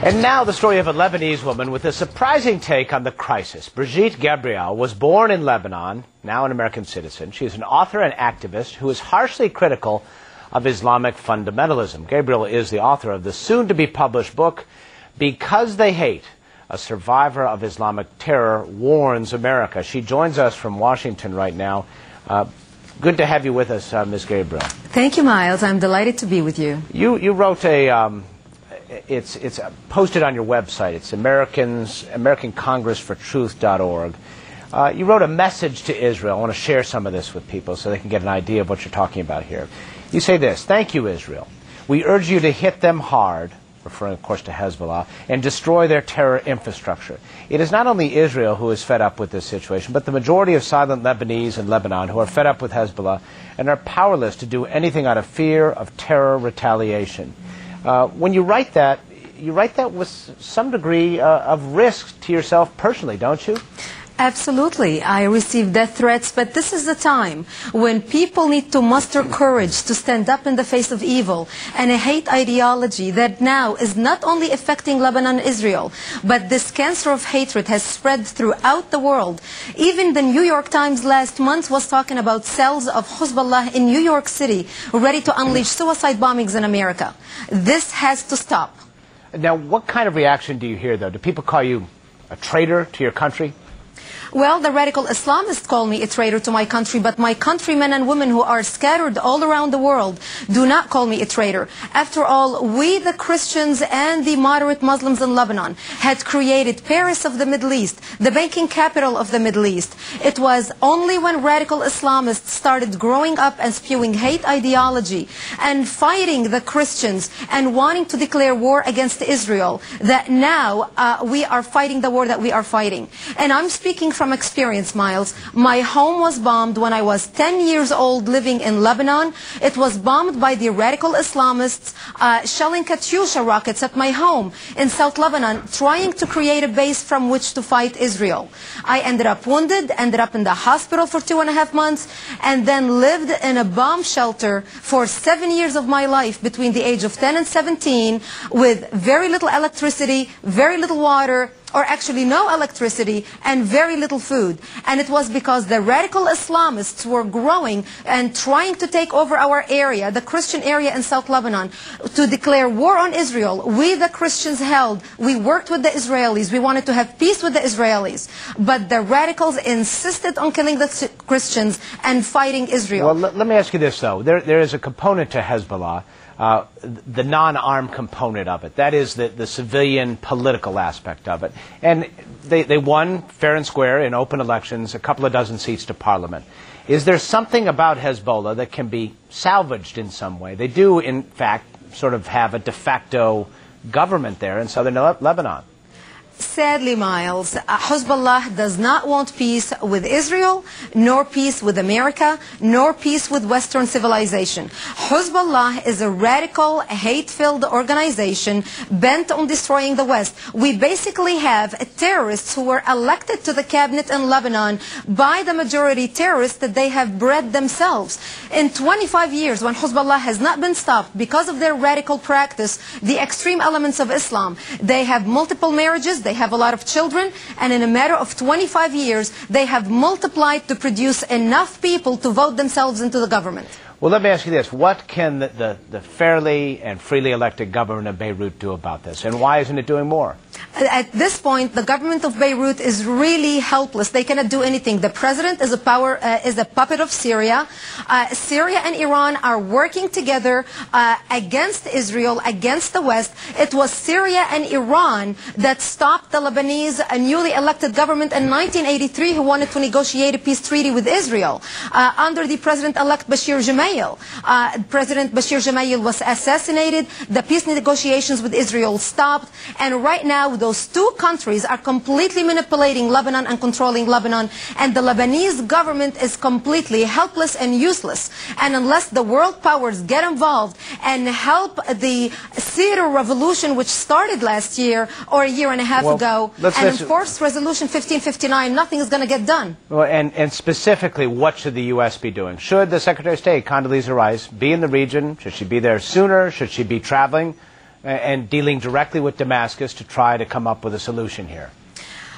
And now the story of a Lebanese woman with a surprising take on the crisis. Brigitte Gabriel was born in Lebanon, now an American citizen. She is an author and activist who is harshly critical of Islamic fundamentalism. Gabriel is the author of the soon-to-be-published book, Because They Hate, a survivor of Islamic terror warns America. She joins us from Washington right now. Good to have you with us, Ms. Gabriel. Thank you, Miles. I'm delighted to be with you. You wrote a... It's posted on your website. It's AmericanCongressForTruth.org. You wrote a message to Israel. I want to share some of this with people so they can get an idea of what you're talking about here. You say this: "Thank you, Israel. We urge you to hit them hard," referring, of course, to Hezbollah, "and destroy their terror infrastructure. It is not only Israel who is fed up with this situation, but the majority of silent Lebanese in Lebanon who are fed up with Hezbollah and are powerless to do anything out of fear of terror retaliation." When you write that with some degree of risk to yourself personally, don't you? Absolutely. I receive death threats, but this is the time when people need to muster courage to stand up in the face of evil and a hate ideology that now is not only affecting Lebanon and Israel, but this cancer of hatred has spread throughout the world. Even the New York Times last month was talking about cells of Hezbollah in New York City ready to unleash suicide bombings in America. This has to stop. Now, what kind of reaction do you hear, though? Do people call you a traitor to your country? Well, the radical Islamists call me a traitor to my country, but my countrymen and women who are scattered all around the world do not call me a traitor. After all, we, the Christians and the moderate Muslims in Lebanon, had created Paris of the Middle East, the banking capital of the Middle East. It was only when radical Islamists started growing up and spewing hate ideology and fighting the Christians and wanting to declare war against Israel that now we are fighting the war that we are fighting. And I'm speaking from experience, Miles. My home was bombed when I was 10 years old living in Lebanon. It was bombed by the radical Islamists shelling Katyusha rockets at my home in South Lebanon, trying to create a base from which to fight Israel. I ended up wounded, ended up in the hospital for 2.5 months, and then lived in a bomb shelter for 7 years of my life between the age of 10 and 17 with very little electricity, very little water, or actually no electricity, and very little food. And it was because the radical Islamists were growing and trying to take over our area, the Christian area in South Lebanon, to declare war on Israel. We, the Christians, we worked with the Israelis. We wanted to have peace with the Israelis. But the radicals insisted on killing the Christians and fighting Israel. Well, let me ask you this, though. There is a component to Hezbollah, the non-armed component of it. That is the civilian political aspect of it. And they won fair and square in open elections, a couple of dozen seats to parliament. Is there something about Hezbollah that can be salvaged in some way? They do, in fact, sort of have a de facto government there in southern Lebanon. Sadly, Miles, Hezbollah does not want peace with Israel, nor peace with America, nor peace with Western civilization. Hezbollah is a radical, hate-filled organization bent on destroying the West. We basically have terrorists who were elected to the cabinet in Lebanon by the majority terrorists that they have bred themselves. In 25 years, when Hezbollah has not been stopped because of their radical practice, the extreme elements of Islam, they have multiple marriages, they have a lot of children, and in a matter of 25 years, they have multiplied to produce enough people to vote themselves into the government. Well, let me ask you this. What can the fairly and freely elected government of Beirut do about this? And why isn't it doing more? At this point, the government of Beirut is really helpless. They cannot do anything. The president is a puppet of Syria. Syria and Iran are working together against Israel, against the West. It was Syria and Iran that stopped the Lebanese newly elected government in 1983 who wanted to negotiate a peace treaty with Israel under the president-elect Bashir Gemayel. President Bashir Gemayel was assassinated. The peace negotiations with Israel stopped. And right now, those two countries are completely manipulating Lebanon and controlling Lebanon. And the Lebanese government is completely helpless and useless. And unless the world powers get involved and help the Syrian revolution, which started last year or a year and a half ago, and enforce Resolution 1559, nothing is going to get done. Well, and specifically, what should the U.S. be doing? Should the Secretary of State, Condoleezza Rice, be in the region? Should she be there sooner? Should she be traveling and dealing directly with Damascus to try to come up with a solution here?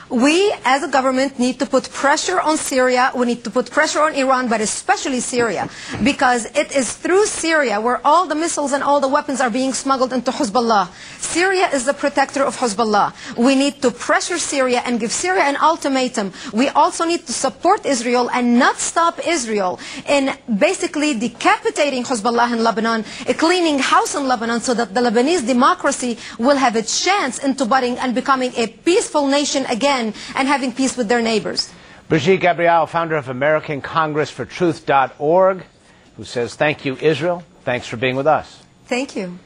We, as a government, need to put pressure on Syria. We need to put pressure on Iran, but especially Syria, because it is through Syria where all the missiles and all the weapons are being smuggled into Hezbollah. Syria is the protector of Hezbollah. We need to pressure Syria and give Syria an ultimatum. We also need to support Israel and not stop Israel in basically decapitating Hezbollah in Lebanon, cleaning house in Lebanon, so that the Lebanese democracy will have a chance into budding and becoming a peaceful nation again, and having peace with their neighbors. Brigitte Gabriel, founder of American Congress for Truth.org, who says, thank you, Israel. Thanks for being with us. Thank you.